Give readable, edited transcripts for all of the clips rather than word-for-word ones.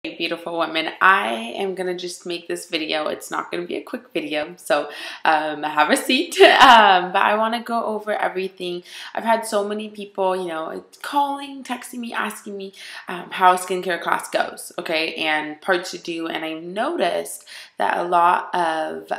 Hey, beautiful women, I am gonna just make this video. It's not gonna be a quick video, so have a seat. But I want to go over everything. I've had so many people, calling, texting me, asking me how a skincare class goes, okay, and parts to do. And I noticed that a lot of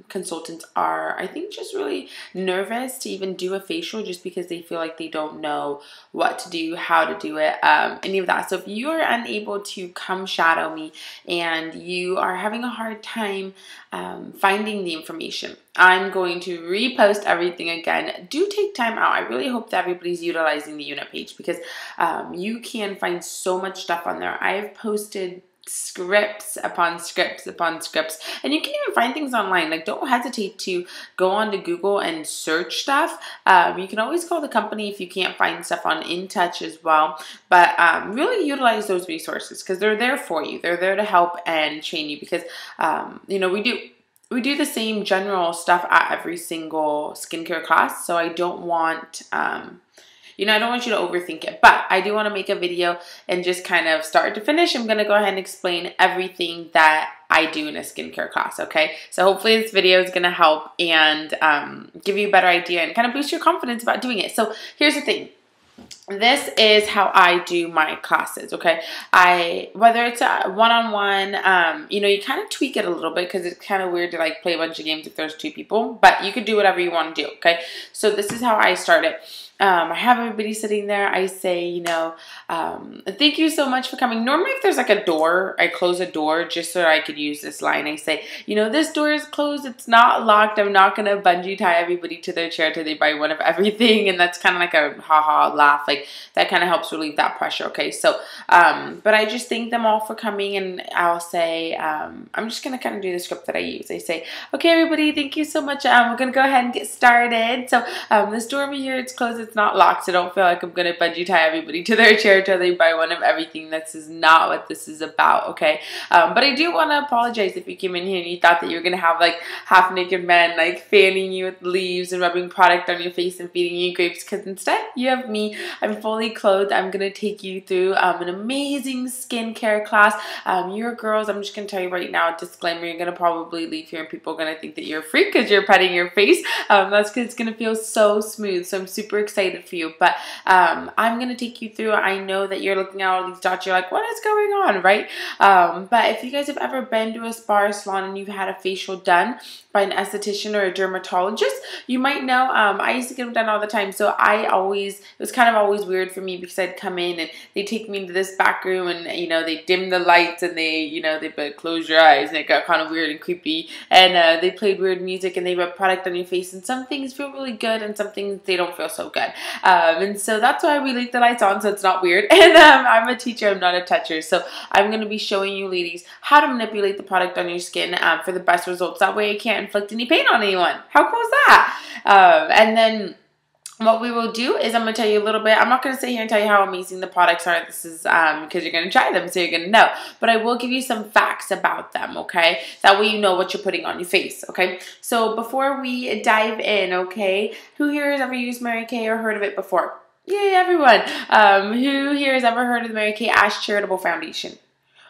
consultants are, I think, just really nervous to even do a facial just because they feel like they don't know what to do, how to do it, any of that. So if you are unable to come shadow me and you are having a hard time finding the information, I'm going to repost everything again. Do take time out. I really hope that everybody's utilizing the unit page because you can find so much stuff on there. I've posted scripts upon scripts upon scripts, and you can even find things online. Like, don't hesitate to go onto Google and search stuff. You can always call the company if you can't find stuff on InTouch as well, but really utilize those resources because they're there for you. They're there to help and train you because we do the same general stuff at every single skincare class, so I don't want I don't want you to overthink it, but I do want to make a video and just kind of start to finish. I'm going to go ahead and explain everything that I do in a skincare class, okay? So hopefully this video is going to help and give you a better idea and kind of boost your confidence about doing it. So here's the thing. This is how I do my classes, okay? Whether it's a one-on-one, you kind of tweak it a little bit because it's kind of weird to like play a bunch of games if there's two people, but you could do whatever you want to do, okay? So this is how I start it. I have everybody sitting there. I say, thank you so much for coming. Normally if there's like a door, I close a door just so I could use this line. I say, this door is closed. It's not locked. I'm not going to bungee tie everybody to their chair till they buy one of everything. And that's kind of like a ha-ha laugh. Like that kind of helps relieve that pressure. Okay. So, but I just thank them all for coming, and I'll say, I'm just going to kind of do the script that I use. I say, okay, everybody, thank you so much. We're going to go ahead and get started. So, this door over here, it's closed. It's not locked, so don't feel like I'm going to bungee tie everybody to their chair till they buy one of everything. This is not what this is about, okay? But I do want to apologize if you came in here and you thought that you were going to have like half naked men like fanning you with leaves and rubbing product on your face and feeding you grapes, because instead you have me. I'm fully clothed. I'm going to take you through an amazing skincare class. You're girls, I'm just going to tell you right now, disclaimer, you're going to probably leave here and people are going to think that you're a freak because you're petting your face. That's because it's going to feel so smooth, so I'm super excited for you. But I'm going to take you through. I know that you're looking at all these dots. You're like, what is going on, right? But if you guys have ever been to a spa or salon and you've had a facial done by an esthetician or a dermatologist, you might know. I used to get them done all the time. So it was kind of always weird for me because I'd come in and they take me into this back room and, they dim the lights and they put close your eyes, and it got kind of weird and creepy. And they played weird music and they rub product on your face, and some things feel really good and some things they don't feel so good. And so that's why we leave the lights on, so it's not weird. And I'm a teacher, I'm not a toucher. So I'm going to be showing you ladies how to manipulate the product on your skin for the best results. That way it can't inflict any pain on anyone. How cool is that? And then what we will do is I'm going to tell you a little bit. I'm not going to sit here and tell you how amazing the products are. This is because you're going to try them, so you're going to know. But I will give you some facts about them, okay? That way you know what you're putting on your face, okay? So before we dive in, okay, who here has ever used Mary Kay or heard of it before? Yay, everyone. Who here has ever heard of the Mary Kay Ash Charitable Foundation?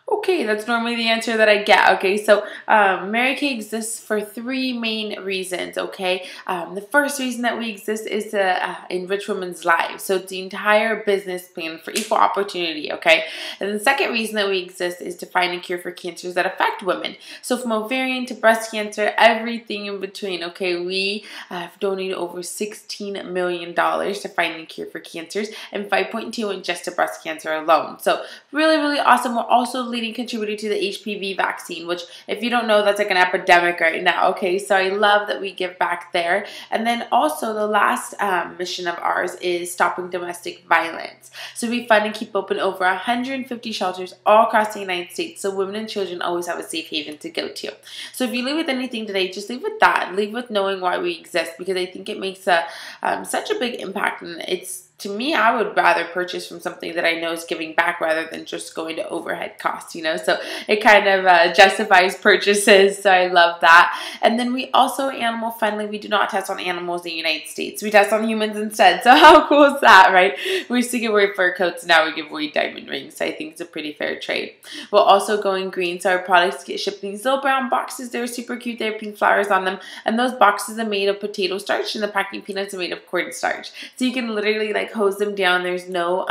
Okay, that's normally the answer that I get. Okay, so Mary Kay exists for three main reasons, okay? The first reason that we exist is to enrich women's lives. So it's the entire business plan for equal opportunity, okay? And the second reason that we exist is to find a cure for cancers that affect women. So from ovarian to breast cancer, everything in between, okay? We have donated over $16 million to find a cure for cancers and 5.2 in just to breast cancer alone. So really, really awesome. We're also leading contributor to the HPV vaccine, which if you don't know, that's like an epidemic right now, okay? So I love that we give back there. And then also the last mission of ours is stopping domestic violence. So we fund and keep open over 150 shelters all across the United States, so women and children always have a safe haven to go to. So if you leave with anything today, just leave with that. Leave with knowing why we exist, because I think it makes such a big impact, and it's to me, I would rather purchase from something that I know is giving back rather than just going to overhead costs, you know, so it kind of justifies purchases, so I love that. And then we also animal friendly. We do not test on animals in the United States. We test on humans instead, so how cool is that, right? We used to give away fur coats, now we give away diamond rings, so I think it's a pretty fair trade. We're also going green, so our products get shipped in these little brown boxes. They're super cute, they have pink flowers on them, and those boxes are made of potato starch, and the packing peanuts are made of cornstarch, so you can literally like hose them down. There's no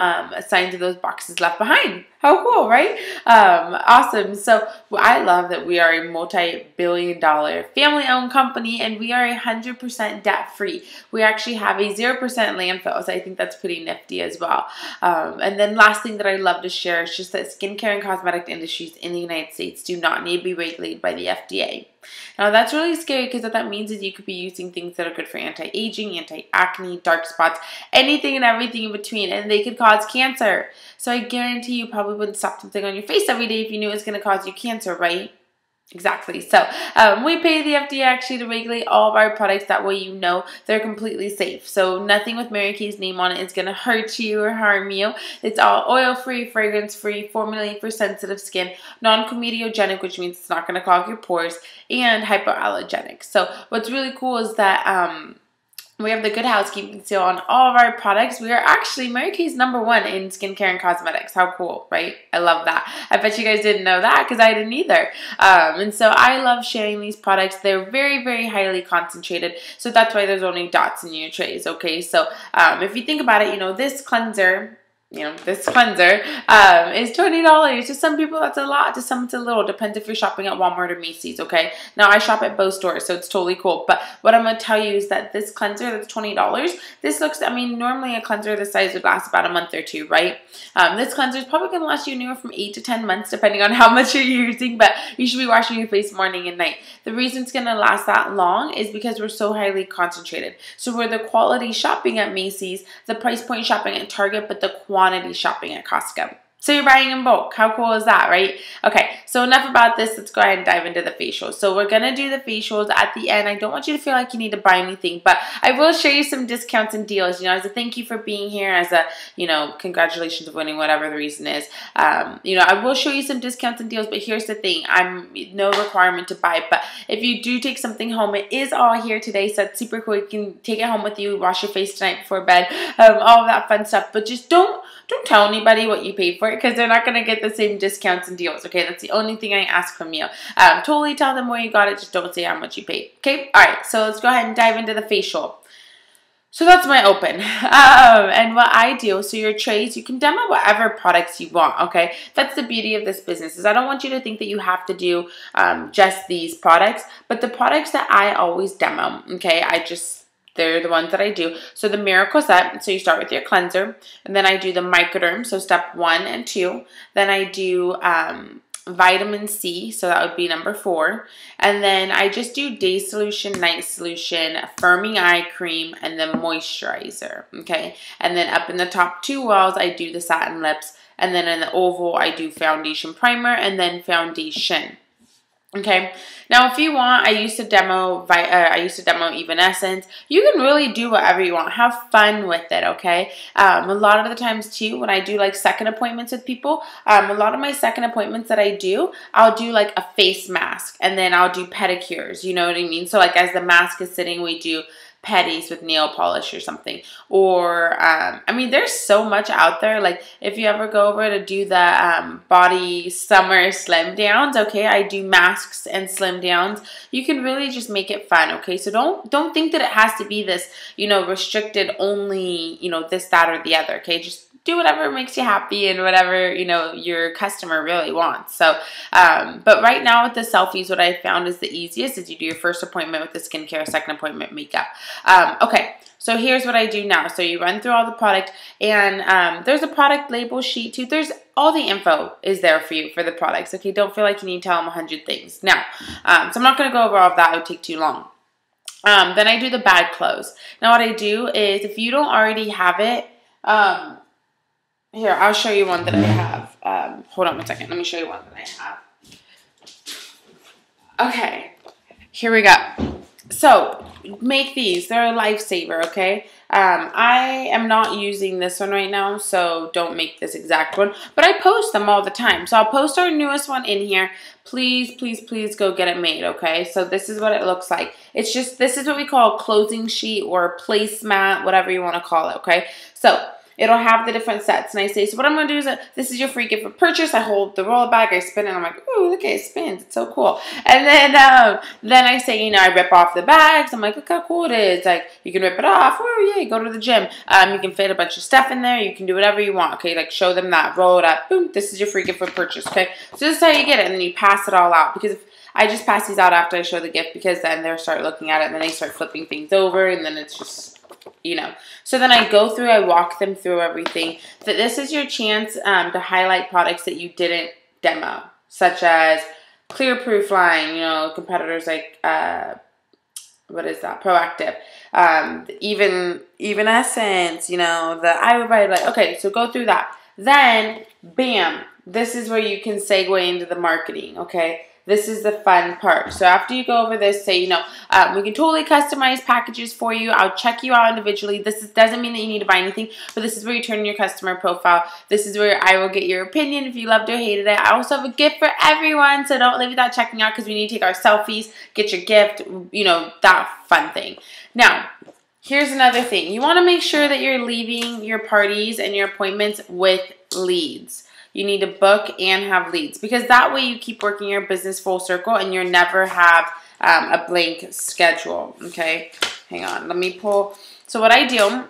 signs of those boxes left behind. How cool, right? Awesome. So I love that we are a multi-billion-dollar family-owned company, and we are 100% debt-free. We actually have a 0% landfill, so I think that's pretty nifty as well. And then last thing that I love to share is just that skincare and cosmetic industries in the United States do not need to be regulated by the FDA. Now that's really scary, because what that means is you could be using things that are good for anti-aging, anti-acne, dark spots, anything and everything in between, and they could cause cancer. So I guarantee you probably wouldn't stop something on your face every day if you knew it was going to cause you cancer, right? Exactly. So we pay the FDA actually to regulate all of our products. That way you know they're completely safe. So nothing with Mary Kay's name on it is going to hurt you or harm you. It's all oil-free, fragrance-free, formulated for sensitive skin, non-comedogenic, which means it's not going to clog your pores, and hypoallergenic. So what's really cool is that we have the Good Housekeeping seal on all of our products. We are actually Mary Kay's #1 in skincare and cosmetics. How cool, right? I love that. I bet you guys didn't know that, because I didn't either. And so I love sharing these products. They're very, very highly concentrated. So that's why there's only dots in your trays, okay? So if you think about it, you know, this cleanser, this cleanser is $20. To some people, that's a lot. To some, it's a little. Depends if you're shopping at Walmart or Macy's, okay? Now, I shop at both stores, so it's totally cool. But what I'm going to tell you is that this cleanser that's $20, this looks, I mean, normally a cleanser this size would last about a month or two, right? This cleanser is probably going to last you anywhere from 8 to 10 months, depending on how much you're using, but you should be washing your face morning and night. The reason it's going to last that long is because we're so highly concentrated. So we're the quality shopping at Macy's, the price point shopping at Target, but the quantity shopping at Costco. So you're buying in bulk. How cool is that, right? Okay, so enough about this. Let's go ahead and dive into the facials. So we're going to do the facials at the end. I don't want you to feel like you need to buy anything, but I will show you some discounts and deals, you know, as a thank you for being here, as a, you know, congratulations for winning, whatever the reason is. You know, I will show you some discounts and deals, but here's the thing. I'm no requirement to buy, but if you do take something home, it is all here today, so it's super cool. You can take it home with you, wash your face tonight before bed, all of that fun stuff, but just don't tell anybody what you paid for it, because they're not going to get the same discounts and deals, okay? That's the only thing I ask from you. Totally tell them where you got it, just don't say how much you paid, okay? All right, so let's go ahead and dive into the facial. So that's my open. And what I do, so your trays, you can demo whatever products you want, okay? That's the beauty of this business, is I don't want you to think that you have to do just these products, but the products that I always demo, okay? They're the ones that I do. So the Miracle Set, so you start with your cleanser, and then I do the Microderm, so step 1 and 2. Then I do vitamin C, so that would be number 4. And then I just do day solution, night solution, firming eye cream, and then moisturizer, okay? And then up in the top 2 walls, I do the satin lips, and then in the oval, I do foundation primer, and then foundation. Okay, now if you want, I used to demo Evanescence. You can really do whatever you want. Have fun with it, okay? A lot of the times too, when I do like second appointments with people, a lot of my second appointments that I do, I'll do like a face mask, and then I'll do pedicures, you know what I mean? So like as the mask is sitting, we do pedis with nail polish or something. Or I mean, there's so much out there. Like if you ever go over to do the body summer slim downs, okay, I do masks and slim downs. You can really just make it fun, okay? So don't think that it has to be this, you know, restricted only, you know, this, that, or the other, okay? Just do whatever makes you happy and whatever, you know, your customer really wants. So, but right now with the selfies, what I found is the easiest is you do your first appointment with the skincare, second appointment makeup. Okay, so here's what I do now. So you run through all the product, and there's a product label sheet too. There's all the info is there for you for the products. Okay, don't feel like you need to tell them 100 things. Now, so I'm not going to go over all of that. It would take too long. Then I do the bag close. Now what I do is, if you don't already have it, here, I'll show you one that I have. Hold on one second. Let me show you one that I have. Okay, here we go. So make these. They're a lifesaver, okay? I am not using this one right now, so don't make this exact one. But I post them all the time. So I'll post our newest one in here. Please, please, please go get it made, okay? So this is what it looks like. It's just, this is what we call a closing sheet or a placemat, whatever you want to call it, okay? So it'll have the different sets. And I say, so what I'm going to do is, this is your free gift for purchase. I hold the roll bag, I spin it, and I'm like, ooh, look at it, spins. It's so cool. And then I say, you know, I rip off the bags. I'm like, look how cool it is. Like, you can rip it off. Oh, yeah, go to the gym. You can fit a bunch of stuff in there. You can do whatever you want, okay? Like, show them that. Roll it up. Boom, this is your free gift for purchase, okay? So this is how you get it. And then you pass it all out. Because if I just pass these out after I show the gift, because then they'll start looking at it, and then they start flipping things over, and then it's just, you know. So then I go through, I walk them through everything. That this is your chance to highlight products that you didn't demo, such as Clear Proof line, you know, competitors like, what is that, Proactive, even Essence, you know, I would write like, okay, so go through that. Then, bam, this is where you can segue into the marketing, okay? This is the fun part. So after you go over this, say, you know, we can totally customize packages for you. I'll check you out individually. This doesn't mean that you need to buy anything, but this is where you turn in your customer profile. This is where I will get your opinion if you loved or hated it. I also have a gift for everyone, so don't leave without checking out because we need to take our selfies, get your gift, you know, that fun thing. Now, here's another thing. You want to make sure that you're leaving your parties and your appointments with leads. You need to book and have leads because that way you keep working your business full circle and you never have a blank schedule, okay? Hang on, let me pull. So what I do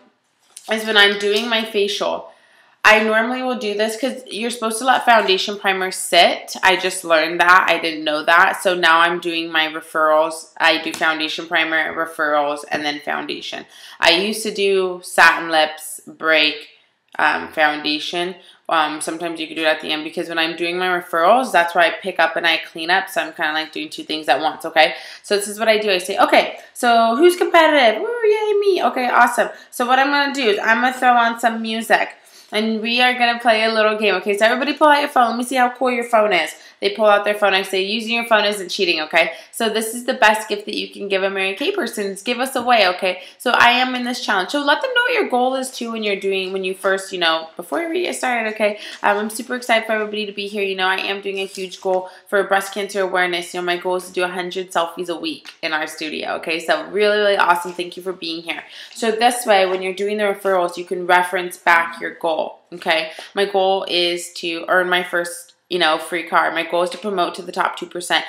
is when I'm doing my facial, I normally will do this because you're supposed to let foundation primer sit. I just learned that. I didn't know that. So now I'm doing my referrals. I do foundation primer, referrals, and then foundation. I used to do satin lips, break, foundation. Sometimes you can do it at the end because when I'm doing my referrals, that's where I pick up and I clean up. So I'm kind of like doing two things at once, okay? So this is what I do. I say, okay, so who's competitive? Ooh, yay, me. Okay, awesome. So what I'm going to do is I'm going to throw on some music. And we are going to play a little game, okay? So everybody pull out your phone. Let me see how cool your phone is. They pull out their phone. I say, using your phone isn't cheating, okay? So this is the best gift that you can give a Mary Kay person. Is give us away, okay? So I am in this challenge. So let them know what your goal is, too, when you first, you know, before you get started, okay? I'm super excited for everybody to be here. You know, I am doing a huge goal for breast cancer awareness. You know, my goal is to do 100 selfies a week in our studio, okay? So really, really awesome. Thank you for being here. So this way, when you're doing the referrals, you can reference back your goal. Okay, my goal is to earn my first, you know, free card. My goal is to promote to the top 2%.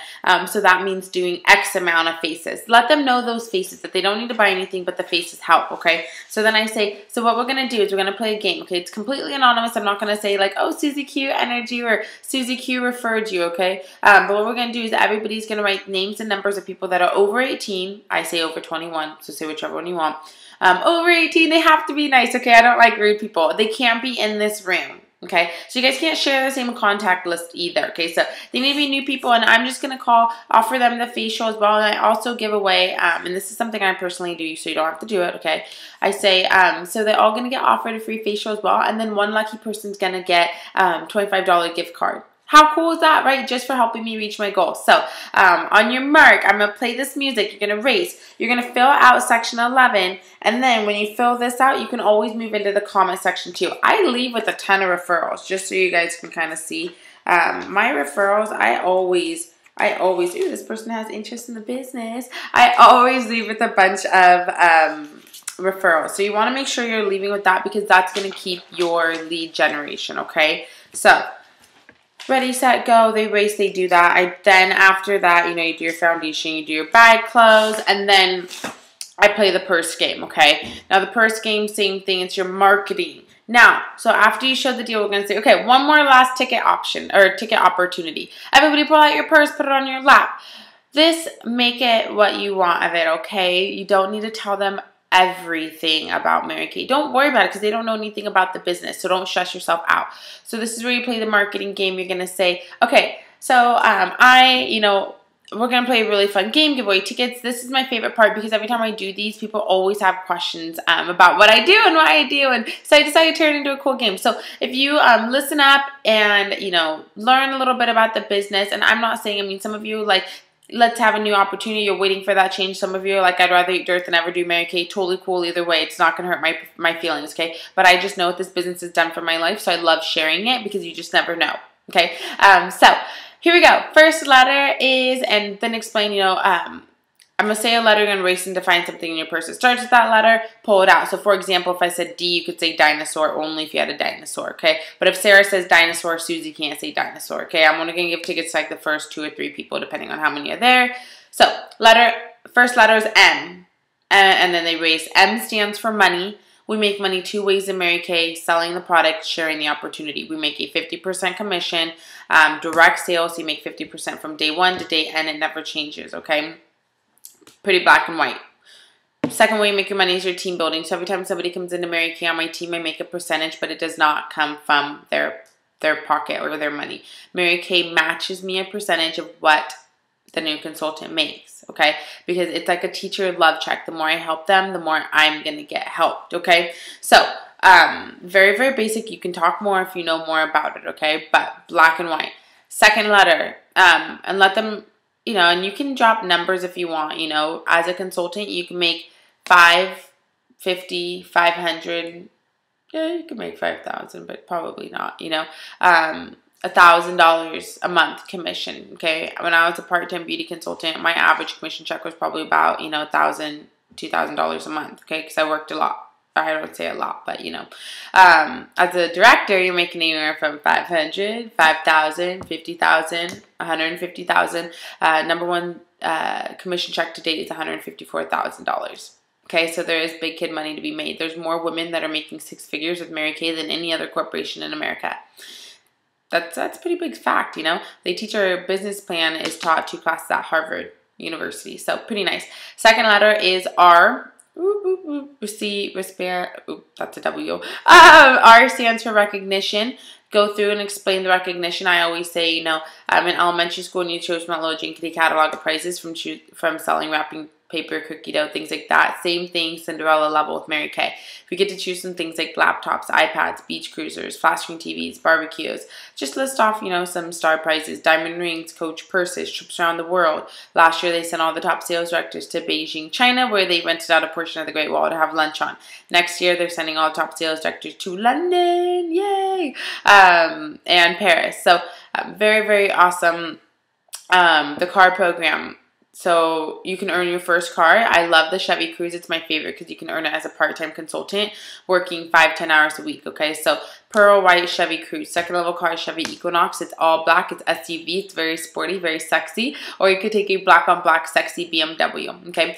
So that means doing X amount of faces. Let them know those faces, that they don't need to buy anything, but the faces help, okay? So then I say, so what we're going to do is we're going to play a game, okay? It's completely anonymous. I'm not going to say like, oh, Susie Q energy or Susie Q referred you, okay? But what we're going to do is everybody's going to write names and numbers of people that are over 18. I say over 21, so say whichever one you want. Over 18, they have to be nice, okay? I don't like rude people. They can't be in this room, okay? So you guys can't share the same contact list either, okay? So they need to be new people, and I'm just going to offer them the facial as well, and I also give away, and this is something I personally do, so you don't have to do it, okay? I say, so they're all going to get offered a free facial as well, and then one lucky person's going to get $25 gift card. How cool is that, right? Just for helping me reach my goal. So, on your mark, I'm going to play this music. You're going to race. You're going to fill out section 11. And then when you fill this out, you can always move into the comment section too. I leave with a ton of referrals, just so you guys can kind of see. My referrals, I always, ooh, this person has interest in the business. I always leave with a bunch of referrals. So you want to make sure you're leaving with that because that's going to keep your lead generation, okay? So, ready, set, go. They race, they do that. Then after that, you know, you do your foundation, you do your bag close, and then I play the purse game, okay? Now the purse game, same thing. It's your marketing. Now, so after you show the deal, we're going to say, okay, one more last ticket option or ticket opportunity. Everybody pull out your purse, put it on your lap. Make it what you want of it, okay? You don't need to tell them everything about Mary Kay. Don't worry about it because they don't know anything about the business. So don't stress yourself out. So this is where you play the marketing game. You're going to say, okay, so we're going to play a really fun game, give away tickets. This is my favorite part because every time I do these, people always have questions about what I do and what I do. And so I decided to turn it into a cool game. So if you listen up and, you know, learn a little bit about the business, and I'm not saying, I mean, some of you like, let's have a new opportunity. You're waiting for that change. Some of you are like, I'd rather eat dirt than ever do Mary Kay. Totally cool either way. It's not going to hurt my feelings, okay? But I just know what this business has done for my life, so I love sharing it because you just never know, okay? So here we go. First letter is, and then explain, you know, I'm going to say a letter, you're going to erase and define something in your purse. It starts with that letter, pull it out. So, for example, if I said D, you could say dinosaur only if you had a dinosaur, okay? But if Sarah says dinosaur, Susie can't say dinosaur, okay? I'm only going to give tickets to like the first 2 or 3 people, depending on how many are there. So, first letter is M, and then they erase. M stands for money. We make money 2 ways in Mary Kay: selling the product, sharing the opportunity. We make a 50% commission, direct sales. So you make 50% from day 1 to day end. It never changes, okay? Pretty black and white. Second way you make your money is your team building. So every time somebody comes into Mary Kay on my team, I make a percentage, but it does not come from their pocket or their money. Mary Kay matches me a percentage of what the new consultant makes, okay? Because it's like a teacher love check. The more I help them, the more I'm going to get helped, okay? So, very, very basic. You can talk more if you know more about it, okay? But black and white. Second letter, and let them, you know, and you can drop numbers if you want, you know. As a consultant, you can make 550, 500. Yeah, you can make 5,000, but probably not, you know. $1,000 a month commission, okay? When I was a part-time beauty consultant, my average commission check was probably about, you know, $1,000, $2,000 a month, okay? Because I worked a lot. I don't say a lot, but, you know. As a director, you're making anywhere from 500, 5,000, 50,000, 150,000. Number one commission check to date is $154,000. Okay, so there is big kid money to be made. There's more women that are making 6 figures with Mary Kay than any other corporation in America. That's a pretty big fact, you know. They teach our business plan is taught 2 classes at Harvard University, so pretty nice. Second letter is R. That's a W. R stands for recognition. Go through and explain the recognition. I always say, you know, in elementary school, and you chose Mount Little Jinkity catalog of prices from selling wrapping paper, cookie dough, things like that. Same thing, Cinderella level with Mary Kay. We get to choose some things like laptops, iPads, beach cruisers, flat screen TVs, barbecues. Just list off, you know, some star prizes: diamond rings, Coach purses, trips around the world. Last year, they sent all the top sales directors to Beijing, China, where they rented out a portion of the Great Wall to have lunch on. Next year, they're sending all the top sales directors to London, yay, and Paris. So very, very awesome. The car program. So you can earn your first car. I love the Chevy Cruze. It's my favorite because you can earn it as a part-time consultant working 5-10 hours a week, okay? So pearl white Chevy Cruze. Second level car is Chevy Equinox. It's all black. It's SUV. It's very sporty, very sexy. Or you could take a black on black sexy BMW, okay?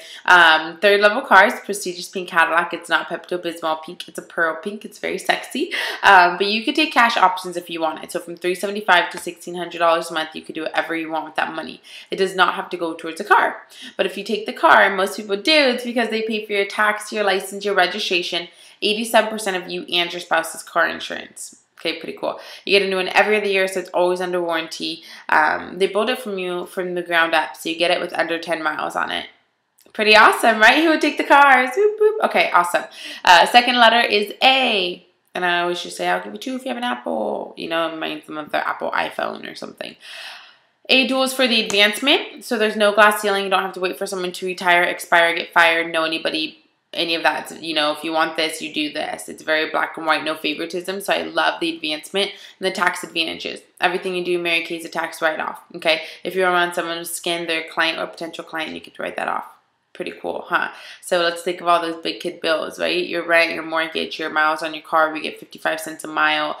Third level car is prestigious pink Cadillac. It's not Pepto-Bismol pink. It's a pearl pink. It's very sexy. But you could take cash options if you want it. So from $375 to $1,600 a month, you could do whatever you want with that money. It does not have to go towards a car. But if you take the car, and most people do, it's because they pay for your tax, your license, your registration, 87% of you and your spouse's car insurance. Okay, pretty cool. You get a new one every other year, so it's always under warranty. They build it from you from the ground up, so you get it with under 10 miles on it. Pretty awesome, right? Who would take the cars? Whoop, whoop. Okay, awesome. Second letter is A. And I always just say, I'll give you 2 if you have an Apple. You know, it reminds them of the Apple iPhone or something. A dual is for the advancement, so there's no glass ceiling. You don't have to wait for someone to retire, expire, get fired, know anybody, any of that. You know, if you want this, you do this. It's very black and white, no favoritism, so I love the advancement and the tax advantages. Everything you do, Mary Kay, is a tax write-off, okay? If you're around someone who's scanned their client or potential client, you get to write that off. Pretty cool, huh? So let's think of all those big kid bills, right? Your rent, your mortgage, your miles on your car, we get 55 cents a mile,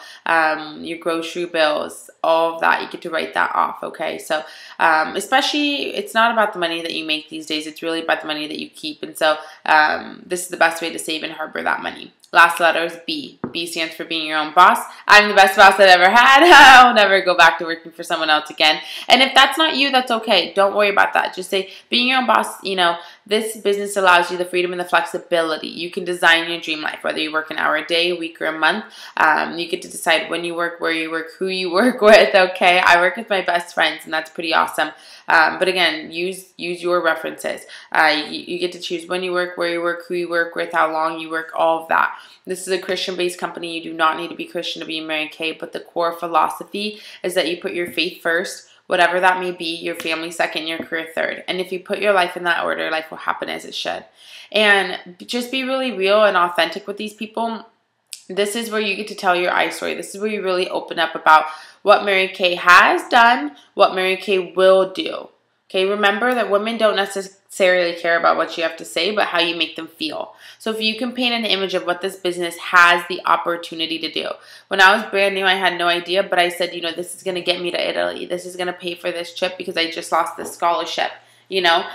your grocery bills, all of that, you get to write that off, okay? So especially, it's not about the money that you make these days, it's really about the money that you keep. And so this is the best way to save and harbor that money. Last letter is B. B stands for being your own boss. I'm the best boss I've ever had. I'll never go back to working for someone else again. And if that's not you, that's okay. Don't worry about that. Just say, being your own boss, you know, this business allows you the freedom and the flexibility. You can design your dream life, whether you work an hour a day, a week, or a month. You get to decide when you work, where you work, who you work with, okay? I work with my best friends, and that's pretty awesome. But again, use your references. You get to choose when you work, where you work, who you work with, how long you work, all of that. This is a Christian-based company. You do not need to be Christian to be Mary Kay, but the core philosophy is that you put your faith first, whatever that may be, your family second, your career third. And if you put your life in that order, life will happen as it should. And just be really real and authentic with these people. This is where you get to tell your I story. This is where you really open up about what Mary Kay has done, what Mary Kay will do. Okay, remember that women don't necessarily care about what you have to say, but how you make them feel. So if you can paint an image of what this business has the opportunity to do. When I was brand new, I had no idea, but I said, you know, this is going to get me to Italy. This is going to pay for this trip because I just lost this scholarship. You know,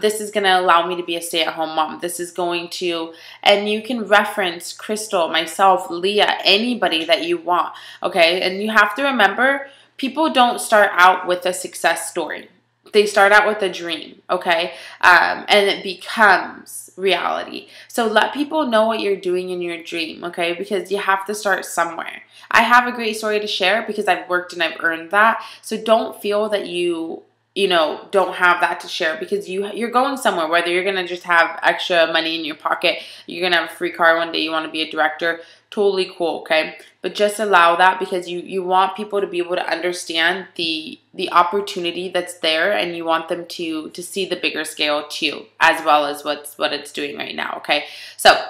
this is going to allow me to be a stay-at-home mom. This is going to, and you can reference Crystal, myself, Leah, anybody that you want, okay? And you have to remember, people don't start out with a success story. They start out with a dream, okay? And it becomes reality. So let people know what you're doing in your dream, okay? Because you have to start somewhere. I have a great story to share because I've worked and I've earned that. So don't feel that you know, don't have that to share, because you're going somewhere, whether you're going to just have extra money in your pocket, you're going to have a free car one day, you want to be a director, totally cool, okay? But just allow that, because you want people to be able to understand the opportunity that's there, and you want them to see the bigger scale too, as well as what it's doing right now, okay? So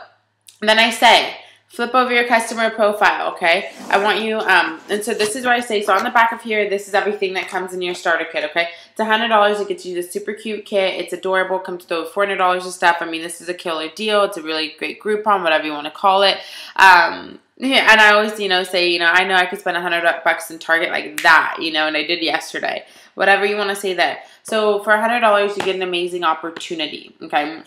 then I say, flip over your customer profile, okay? I want you, and so this is what I say. So on the back of here, this is everything that comes in your starter kit, okay? It's $100. It gets you this super cute kit. It's adorable. Comes with $400 of stuff. I mean, this is a killer deal. It's a really great Groupon, whatever you want to call it. Yeah, and I always, you know, say, you know, I know I could spend $100 in Target like that, you know, and I did yesterday. Whatever you want to say there. So for $100, you get an amazing opportunity, okay?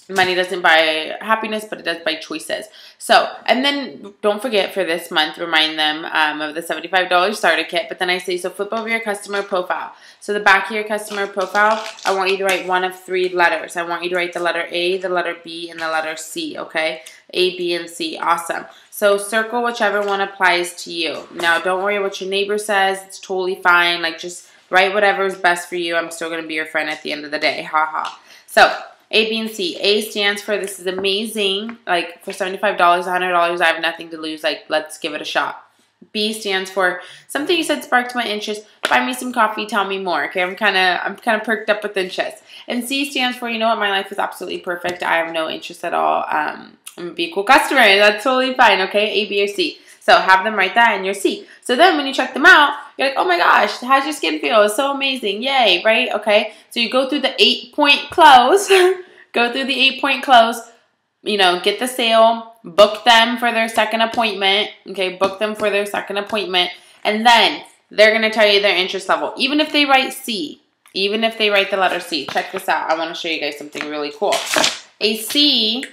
Money doesn't buy happiness, but it does buy choices. So, and then don't forget for this month, remind them of the $75 starter kit. But then I say, so flip over your customer profile. So the back of your customer profile, I want you to write one of 3 letters. I want you to write the letter A, the letter B, and the letter C, okay? A, B, and C. Awesome. So circle whichever one applies to you. Now, don't worry what your neighbor says. It's totally fine. Like, just write whatever is best for you. I'm still going to be your friend at the end of the day. Ha ha. So A, B, and C. A stands for this is amazing. Like for $75, $100, I have nothing to lose. Like, let's give it a shot. B stands for something you said sparked my interest. Buy me some coffee. Tell me more. Okay, I'm kind of perked up with interest. And C stands for, you know what, my life is absolutely perfect. I have no interest at all. I'm gonna be a cool customer. That's totally fine. Okay, A, B, or C. So have them write that in your C. So then when you check them out, you're like, oh my gosh, how's your skin feel? It's so amazing. Yay, right? Okay. So you go through the 8-point close. Go through the 8-point close. You know, get the sale. Book them for their second appointment. Okay, book them for their second appointment. And then they're going to tell you their interest level. Even if they write C. Even if they write the letter C. Check this out. I want to show you guys something really cool. A C.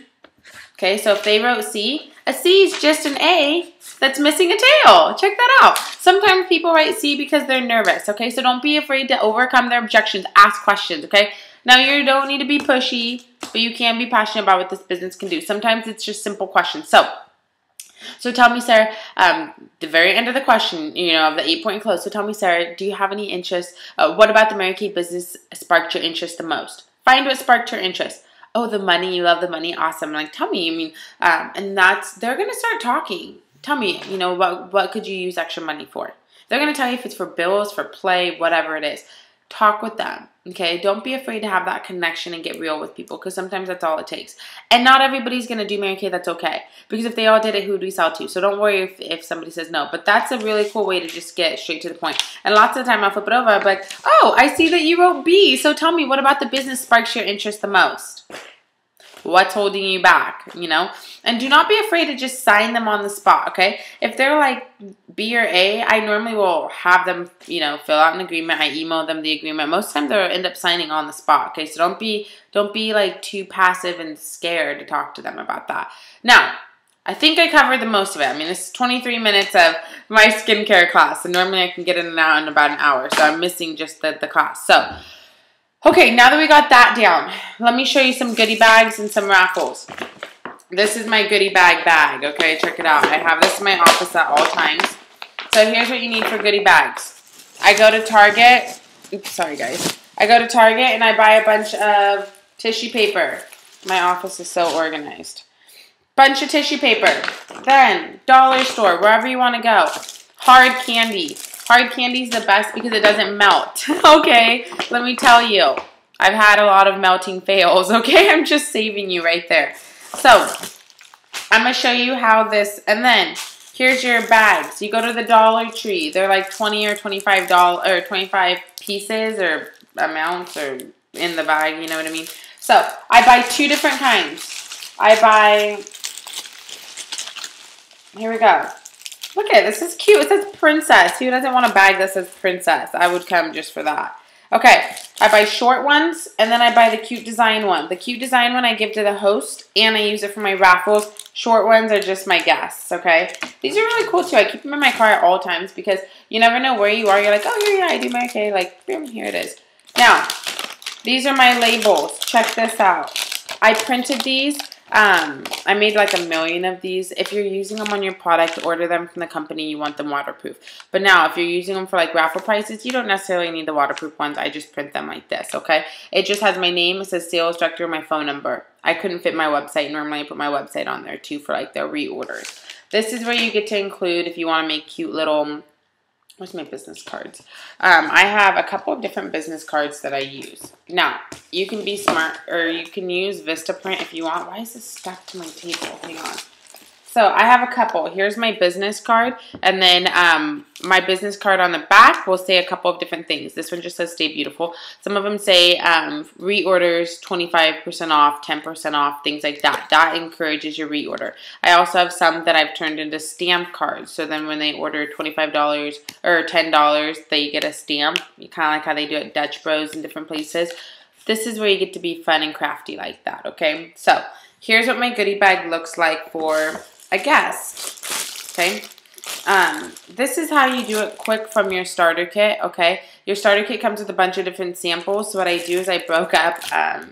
Okay, so if they wrote C, a C is just an A that's missing a tail. Check that out. Sometimes people write C because they're nervous, okay? So don't be afraid to overcome their objections. Ask questions, okay? Now, you don't need to be pushy, but you can be passionate about what this business can do. Sometimes it's just simple questions. So tell me, Sarah, the very end of the question, you know, of the 8-point close. So tell me, Sarah, do you have any interest? What about the Mary Kay business sparked your interest the most? Find what sparked your interest. Oh, the money, you love the money, awesome. Like, tell me, I mean, and they're going to start talking. Tell me, you know, what could you use extra money for? They're going to tell you if it's for bills, for play, whatever it is. Talk with them, okay? Don't be afraid to have that connection and get real with people, because sometimes that's all it takes. And not everybody's going to do Mary Kay. That's okay, because if they all did it, who would we sell to? So don't worry if somebody says no. But that's a really cool way to just get straight to the point. And lots of the time I'll flip it over. I'm like, oh, I see that you wrote B. So tell me, what about the business sparks your interest the most? What's holding you back, you know? And do not be afraid to just sign them on the spot, okay? If they're like B or A, I normally will have them, you know, fill out an agreement. I email them the agreement. Most of the time they'll end up signing on the spot, okay? So don't be like too passive and scared to talk to them about that. Now, I think I covered the most of it. I mean, this is 23 minutes of my skincare class, and normally I can get in and out in about an hour, so I'm missing just the class. So, okay, now that we got that down, let me show you some goodie bags and some raffles. This is my goodie bag, okay? Check it out. I have this in my office at all times. So here's what you need for goodie bags. I go to Target. Oops, sorry, guys. I go to Target and I buy a bunch of tissue paper. My office is so organized. Bunch of tissue paper. Then, dollar store, wherever you want to go. Hard candy. Hard candy is the best because it doesn't melt. Okay, let me tell you. I've had a lot of melting fails, okay? I'm just saving you right there. So, I'm going to show you how this, and then here's your bags. You go to the Dollar Tree. They're like $20 or $25 or 25 pieces or amounts or in the bag, you know what I mean? So, I buy 2 different kinds. I buy, here we go. Look at it, this is cute. It says princess. Who doesn't want a bag that says princess? I would come just for that. Okay, I buy short ones, and then I buy the cute design one. The cute design one I give to the host, and I use it for my raffles. Short ones are just my guests, okay? These are really cool, too. I keep them in my car at all times because you never know where you are. You're like, oh, yeah, I do my, okay, like, boom, here it is. Now, these are my labels. Check this out. I printed these. I made like 1 million of these. If you're using them on your product, order them from the company. You want them waterproof. But now, if you're using them for like raffle prices, you don't necessarily need the waterproof ones. I just print them like this, okay? It just has my name. It says sales director, my phone number. I couldn't fit my website. Normally, I put my website on there too for like the reorders. This is where you get to include if you want to make cute little... Where's my business cards? I have a couple of different business cards that I use. Now, you can be smart, or you can use Vistaprint if you want. Why is this stuck to my table? Hang on. So, I have a couple. Here's my business card, and then my business card on the back will say a couple of different things. This one just says stay beautiful. Some of them say reorders, 25% off, 10% off, things like that. That encourages your reorder. I also have some that I've turned into stamp cards. So then when they order $25 or $10, they get a stamp. Kind of like how they do at Dutch Bros in different places. This is where you get to be fun and crafty like that, okay? So, here's what my goodie bag looks like for a guest, okay? This is how you do it quick from your starter kit, okay? Your starter kit comes with a bunch of different samples. So what I do is I broke up,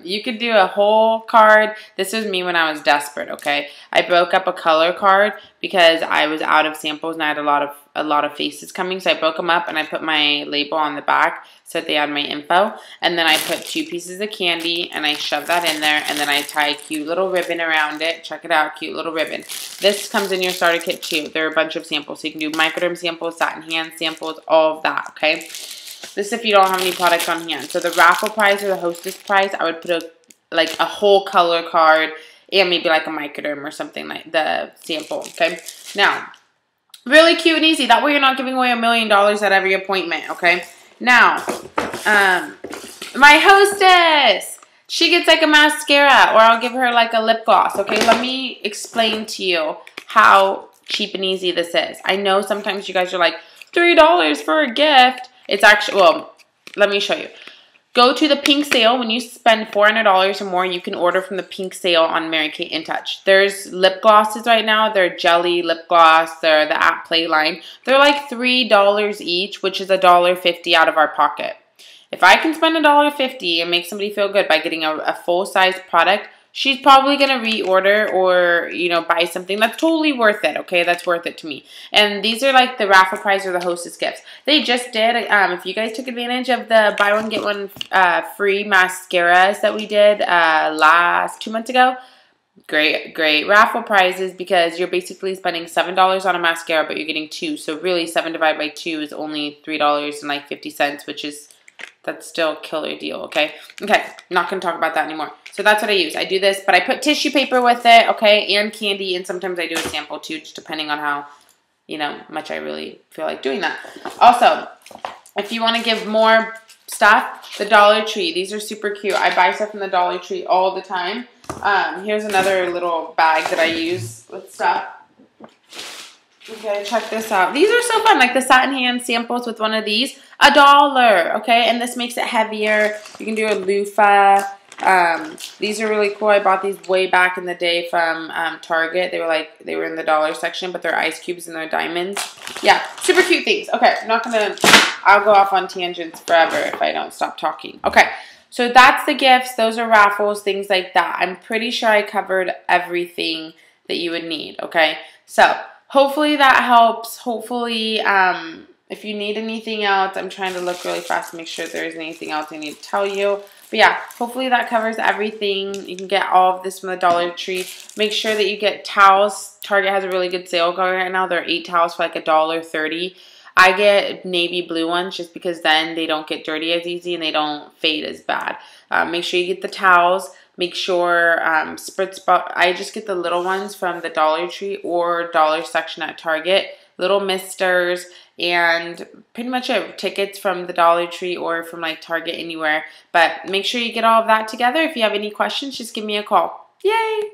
you could do a whole card. This was me when I was desperate, okay? I broke up a color card because I was out of samples and I had a lot of faces coming. So I broke them up and I put my label on the back so that they had my info. And then I put 2 pieces of candy and I shoved that in there. And then I tie a cute little ribbon around it. Check it out, cute little ribbon. This comes in your starter kit too. There are a bunch of samples. So you can do microderm samples, satin hand samples, all of that, okay? This is if you don't have any products on hand. So the raffle prize or the hostess prize, I would put a whole color card and maybe like a microderm or something like the sample, okay? Now, really cute and easy. That way you're not giving away $1 million at every appointment, okay? Now, my hostess, she gets like a mascara or I'll give her like a lip gloss, okay? Let me explain to you how cheap and easy this is. I know sometimes you guys are like, $3 for a gift. It's actually, well, let me show you. Go to the pink sale. When you spend $400 or more, you can order from the pink sale on Mary Kate InTouch. There's lip glosses right now. They're jelly lip gloss. They're the At Play line. They're like $3 each, which is $1.50 out of our pocket. If I can spend $1.50 and make somebody feel good by getting a full-size product, she's probably going to reorder or, you know, buy something that's totally worth it, okay? That's worth it to me. And these are like the raffle prize or the hostess gifts. They just did, if you guys took advantage of the buy one, get one free mascaras that we did 2 months ago, great raffle prizes because you're basically spending $7 on a mascara, but you're getting 2. So really 7 divided by 2 is only $3.50, which is... That's still a killer deal, okay? Okay, I'm not going to talk about that anymore. So that's what I use. I do this, but I put tissue paper with it, okay, and candy, and sometimes I do a sample too, just depending on how, you know, much I really feel like doing that. Also, if you want to give more stuff, the Dollar Tree. These are super cute. I buy stuff from the Dollar Tree all the time. Here's another little bag that I use with stuff. Okay, check this out. These are so fun. Like the satin hand samples with one of these, $1. Okay, and this makes it heavier. You can do a loofah. These are really cool. I bought these way back in the day from Target. They were in the dollar section, but they're ice cubes and they're diamonds. Yeah, super cute things. Okay, I'll go off on tangents forever if I don't stop talking. Okay, so that's the gifts. Those are raffles, things like that. I'm pretty sure I covered everything that you would need. Okay, so hopefully that helps. Hopefully, if you need anything else, I'm trying to look really fast to make sure there isn't anything else I need to tell you. But yeah, hopefully that covers everything. You can get all of this from the Dollar Tree. Make sure that you get towels. Target has a really good sale going right now. There are 8 towels for like $1.30. I get navy blue ones just because then they don't get dirty as easy and they don't fade as bad. Make sure you get the towels. Make sure Spritz, I just get the little ones from the Dollar Tree or dollar section at Target. Little misters and pretty much tickets from the Dollar Tree or from like Target, anywhere. But make sure you get all of that together. If you have any questions, just give me a call. Yay!